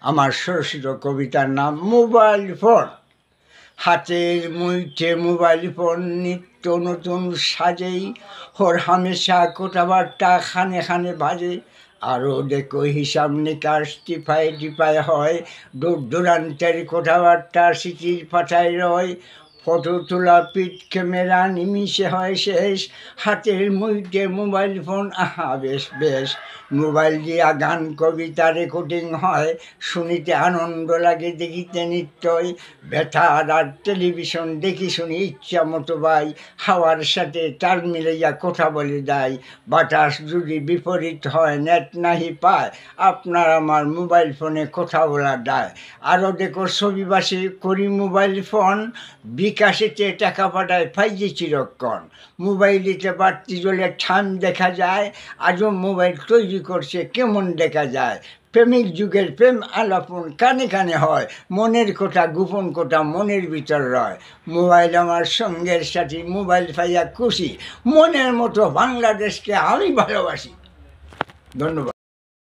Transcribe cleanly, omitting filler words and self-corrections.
আমার স্বরচিত কবিতার নাম মোবাইল ফোন। হাতের মুঠে মোবাইল ফোন নিত্য নতুন সাজেই, ওর হামেশা কোটাবারটা খানে খানে বাজে। আরও দেখো হিসাব নিকাশ টিপায় টিপায় হয়, দূর দূরান্তের কোটাবারটা স্মৃতির পাতায় রয়। ফটো তোলা পিঠ ক্যামেরা নিমিষে হয় শেষ, হাতের মুঠে মোবাইল ফোন, আহা বেশ বেশ। মোবাইল দিয়া গান কবিতা রেকর্ডিং হয়, শুনিতে আনন্দ লাগে দেখিতে নিত্যই। বেতার আর টেলিভিশন দেখি শুনি ইচ্ছা মতো বাই, হাওয়ার সাথে তাল মিলাইয়া কথা বলে দেয়। বাতাস যদি বিপরীত হয় নেট নাহি পায়, আপনার আমার মোবাইল ফোনে কথা বলা দেয়। আরও দেখো ছবিবাসী করি মোবাইল ফোন, বিকাশেতে টাকা পাঠায় ফাইজে চিরক্ষণ। মোবাইলেতে বাড়তি জলে ঠান দেখা যায়, আজও মোবাইল তৈরি করছে কেমন দেখা যায়। প্রেমিক যুগের প্রেম আলাপন কানে কানে হয়, মনের কথা গোপন কথা মনের ভিতর রয়। মোবাইল আমার সঙ্গের সাথী, মোবাইল পাইয়া খুশি, মনের মতো বাংলাদেশকে আমি ভালোবাসি। ধন্যবাদ।